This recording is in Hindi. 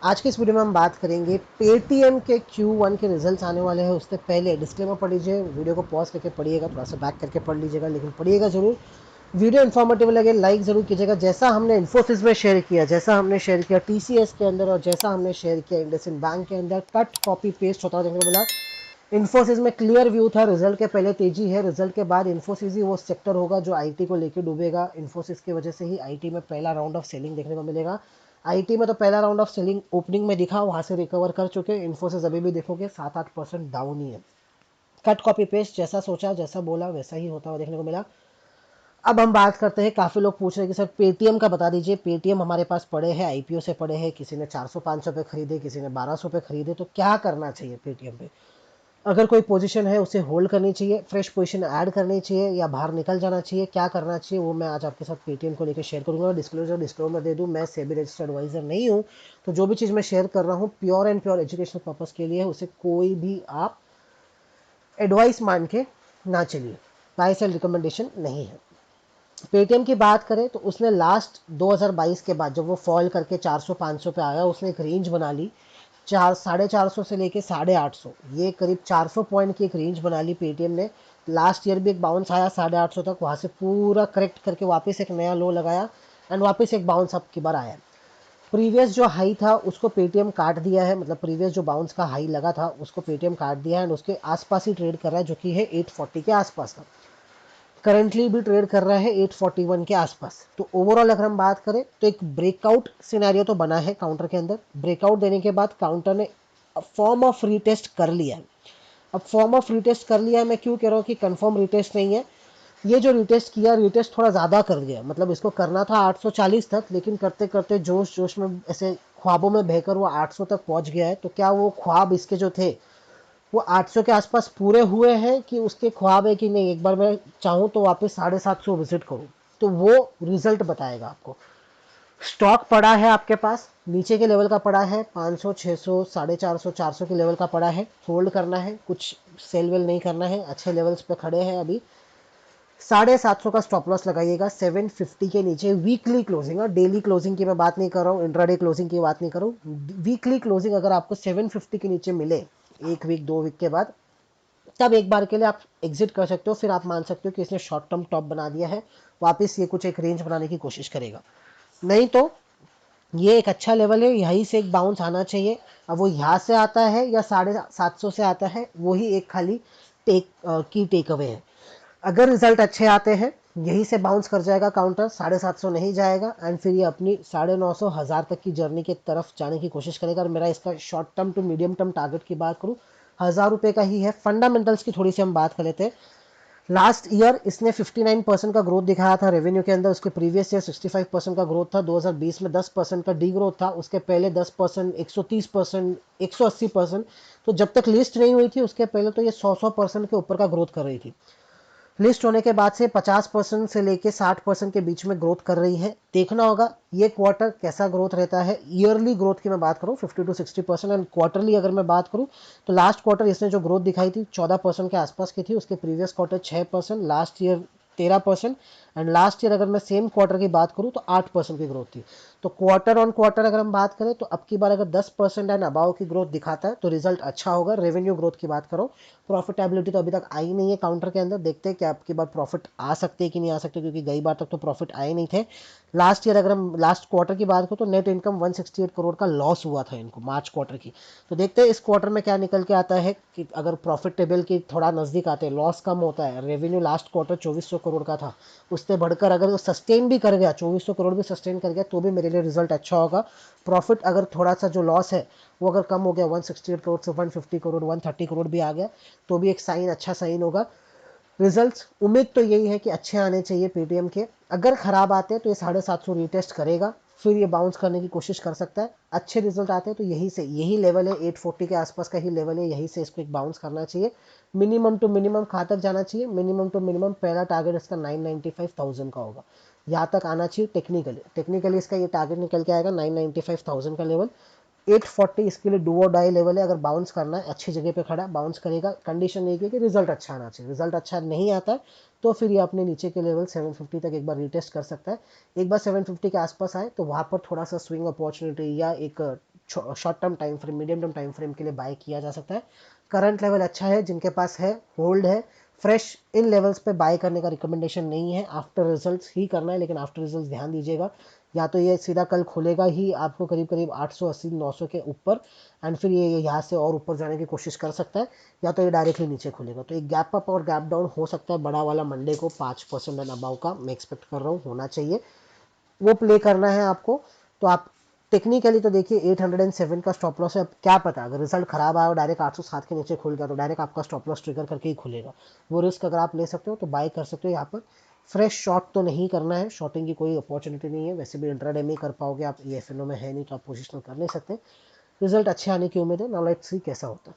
आज के इस वीडियो में हम बात करेंगे पेटीएम के Q1 के रिजल्ट्स आने वाले हैं। उससे पहले डिस्क्लेमर पढ़ लीजिए, वीडियो को पॉज करके पढ़िएगा, थोड़ा सा बैक करके पढ़ लीजिएगा, लेकिन पढ़िएगा जरूर। वीडियो इन्फॉर्मेटिव लगे लाइक जरूर कीजिएगा। जैसा हमने इन्फोसिस में शेयर किया, जैसा हमने शेयर किया टीसीएस के अंदर और जैसा हमने शेयर किया इंडसइंड बैंक के अंदर, कट कॉपी पेस्ट होता देखने को मिला। इन्फोसिस में क्लियर व्यू था, रिजल्ट के पहले तेजी है, रिजल्ट के बाद इन्फोसिस ही वो सेक्टर होगा जो आईटी को लेकर डूबेगा। इन्फोसिस की वजह से ही आईटी में पहला राउंड ऑफ सेलिंग देखने को मिलेगा। आईटी में तो पहला राउंड ऑफ सेलिंग ओपनिंग में दिखा, वहां से रिकवर कर चुके। इन्फोसिस अभी भी देखोगे 7-8% डाउन ही है। कट कॉपी पेस्ट, जैसा सोचा जैसा बोला वैसा ही होता हुआ देखने को मिला। अब हम बात करते हैं, काफ़ी लोग पूछ रहे हैं कि सर पेटीएम का बता दीजिए। पेटीएम हमारे पास पड़े हैं, आईपीओ से पड़े हैं, किसी ने 400-500 पे खरीदे, किसी ने 1200 पे खरीदे, तो क्या करना चाहिए पेटीएम पे? अगर कोई पोजीशन है उसे होल्ड करनी चाहिए, फ्रेश पोजीशन ऐड करनी चाहिए, या बाहर निकल जाना चाहिए, क्या करना चाहिए, वो मैं आज आपके साथ पेटीएम को लेकर शेयर करूंगा। डिस्क्लोजर दे दूं, मैं सेबी रजिस्टर्ड एडवाइजर नहीं हूं, तो जो भी चीज़ मैं शेयर कर रहा हूं pure and pure educational purpose के लिए है। उसे कोई भी आप एडवाइस मान के ना चलिए, बाय सेल रिकमेंडेशन नहीं है। पेटीएम की बात करें तो उसने लास्ट 2022 के बाद जब वो फॉल करके 400-500 पे आया, उसने एक रेंज बना ली 450 से लेके 850, ये करीब 400 पॉइंट की एक रेंज बना ली पेटीएम ने। लास्ट ईयर भी एक बाउंस आया 850 तक, वहाँ से पूरा करेक्ट करके वापस एक नया लो लगाया एंड वापस एक बाउंस अब की बार आया। प्रीवियस जो हाई था उसको पेटीएम काट दिया है, मतलब प्रीवियस जो बाउंस का हाई लगा था उसको पेटीएम काट दिया है एंड उसके आसपास ही ट्रेड कर रहा है, जो कि है 840 के आसपास का। करंटली भी ट्रेड कर रहा है 841 के आसपास। तो ओवरऑल अगर हम बात करें तो एक ब्रेकआउट सिनेरियो तो बना है काउंटर के अंदर। ब्रेकआउट देने के बाद काउंटर ने फॉर्म ऑफ रीटेस्ट कर लिया है। अब फॉर्म ऑफ रीटेस्ट कर लिया है, मैं क्यों कह रहा हूँ कि कंफर्म रीटेस्ट नहीं है। ये जो रीटेस्ट किया, रीटेस्ट थोड़ा ज़्यादा कर गया, मतलब इसको करना था 840 तक, लेकिन करते करते जोश जोश में ऐसे ख्वाबों में बहकर वो 800 तक पहुंच गया है। तो क्या वो ख्वाब इसके जो थे वो 800 के आसपास पूरे हुए हैं, कि उसके ख्वाब है कि नहीं, एक बार मैं चाहूँ तो वापस 750 विजिट करूँ? तो वो रिजल्ट बताएगा आपको। स्टॉक पड़ा है आपके पास, नीचे के लेवल का पड़ा है 500, 600, 450, 400 के लेवल का पड़ा है, होल्ड करना है, कुछ सेल वेल नहीं करना है, अच्छे लेवल्स पे खड़े हैं अभी। 750 का स्टॉप लॉस लगाइएगा 750 के नीचे। वीकली क्लोजिंग, और डेली क्लोजिंग की मैं बात नहीं कर रहा हूँ, इंट्राडे क्लोजिंग की बात नहीं कर रहा हूँ, वीकली क्लोजिंग अगर आपको 750 के नीचे मिले एक वीक 2 वीक के बाद, तब एक बार के लिए आप एग्जिट कर सकते हो। फिर आप मान सकते हो कि इसने शॉर्ट टर्म टॉप बना दिया है, वापस ये कुछ एक रेंज बनाने की कोशिश करेगा। नहीं तो ये एक अच्छा लेवल है, यहीं से एक बाउंस आना चाहिए। अब वो यहाँ से आता है या 750 से आता है, वही एक खाली टेक अवे है। अगर रिजल्ट अच्छे आते हैं, यहीं से बाउंस कर जाएगा काउंटर, 750 नहीं जाएगा एंड फिर ये अपनी 950 हज़ार तक की जर्नी की तरफ जाने की कोशिश करेगा। और मेरा इसका short term to medium term target की बात करूँ, 1000 रुपये का ही है। फंडामेंटल्स की थोड़ी सी हम बात कर लेते हैं। लास्ट ईयर इसने 59% का ग्रोथ दिखाया था रेवेन्यू के अंदर। उसके प्रीवियस ईयर 65% का ग्रोथ था। 2020 में 10% का डी ग्रोथ था। उसके पहले 10%, 130%, 180%। तो जब तक लिस्ट नहीं हुई थी उसके पहले तो ये 100% के ऊपर का ग्रोथ कर रही थी। लिस्ट होने के बाद से 50% से लेके 60% के बीच में ग्रोथ कर रही है। देखना होगा ये क्वार्टर कैसा ग्रोथ रहता है। ईयरली ग्रोथ की मैं बात करूँ 50 to 60%, एंड क्वार्टरली अगर मैं बात करूँ तो लास्ट क्वार्टर इसने जो ग्रोथ दिखाई थी 14% के आसपास की थी। उसके previous quarter 6%, last year 13%, and last year अगर मैं सेम क्वार्टर की बात करूँ तो 8% की ग्रोथ थी। तो क्वार्टर ऑन क्वार्टर अगर हम बात करें तो अब की बार अगर 10% एंड अबाव की ग्रोथ दिखाता है तो रिजल्ट अच्छा होगा। रेवेन्यू ग्रोथ की बात करो, प्रॉफिटेबिलिटी तो अभी तक आई नहीं है काउंटर के अंदर, देखते हैं कि आपकी बार प्रॉफिट आ सकते हैं कि नहीं आ सकते, क्योंकि गई बार तक तो प्रॉफिट आए नहीं थे। लास्ट ईयर अगर हम लास्ट क्वार्टर की बात करें तो नेट इनकम 168 करोड़ का लॉस हुआ था इनको मार्च क्वार्टर की। तो देखते हैं इस क्वार्टर में क्या निकल के आता है, कि अगर प्रॉफिट टेबल की थोड़ा नजदीक आते हैं, लॉस कम होता है। रेवेन्यू लास्ट क्वार्टर 2400 करोड़ का था, उससे बढ़कर अगर वो सस्टेन भी कर गया, 2400 करोड़ भी सस्टेन कर गया, तो भी मेरे लिए रिजल्ट अच्छा होगा। प्रॉफिट अगर थोड़ा सा जो लॉस है वो अगर कम हो गया, 168 करोड़ से 150 करोड़, 130 करोड़ भी आ गया, तो भी एक साइन, अच्छा साइन होगा। रिजल्ट्स उम्मीद तो यही है कि अच्छे आने चाहिए पेटीएम के। अगर खराब आते हैं तो ये 750 रीटेस्ट करेगा, फिर ये बाउंस करने की कोशिश कर सकता है। अच्छे रिजल्ट आते हैं तो यही से यही लेवल है, 840 के आसपास का ही लेवल है, यही से इसको एक बाउंस करना चाहिए। मिनिमम टू मिनिमम कहाँ तक जाना चाहिए? मिनिमम टू मिनिमम पहला टारगेट इसका 995,000 का होगा, यहाँ तक आना चाहिए। टेक्निकली इसका ये टारगेट निकल के आएगा 995,000 का लेवल। 840 इसके लिए डू और डाई लेवल है। अगर बाउंस करना है, अच्छी जगह पे खड़ा बाउंस करेगा, कंडीशन एक है कि रिजल्ट अच्छा आना चाहिए। रिजल्ट अच्छा नहीं आता है तो फिर ये अपने नीचे के लेवल 750 तक एक बार रीटेस्ट कर सकता है। एक बार 750 के आसपास आए तो वहाँ पर थोड़ा सा स्विंग अपॉर्चुनिटी या एक short term time frame, medium term time frame के लिए बाय किया जा सकता है। करंट लेवल अच्छा है, जिनके पास है होल्ड है। फ्रेश इन लेवल्स पे बाय करने का रिकमेंडेशन नहीं है, आफ्टर रिजल्ट्स ही करना है, लेकिन आफ्टर रिजल्ट्स ध्यान दीजिएगा। या तो ये सीधा कल खुलेगा ही आपको करीब करीब 880-900 के ऊपर, एंड फिर ये यहाँ से और ऊपर जाने की कोशिश कर सकता है, या तो ये डायरेक्टली नीचे खुलेगा। तो एक गैप अप और गैप डाउन हो सकता है बड़ा वाला मंडे को 5% एंड अबाउ का मैं एक्सपेक्ट कर रहा हूँ होना चाहिए, वो प्ले करना है आपको। तो आप टेक्निकली तो देखिए 807 का स्टॉप लॉस है। अब क्या पता अगर रिजल्ट खराब आया और डायरेक्ट 807 के नीचे खुल गया तो डायरेक्ट आपका स्टॉप लॉस ट्रिगर करके ही खुलेगा। वो रिस्क अगर आप ले सकते हो तो बाय कर सकते हो यहाँ पर। फ्रेश शॉर्ट तो नहीं करना है, शॉर्टिंग की कोई अपॉर्चुनिटी नहीं है, वैसे भी इंट्राडे में ही कर पाओगे आप, ये एफ में है नहीं तो आप पोजिशनल कर नहीं सकते। रिजल्ट अच्छे आने की उम्मीद है। नाउ लेट्स सी कैसा होता है।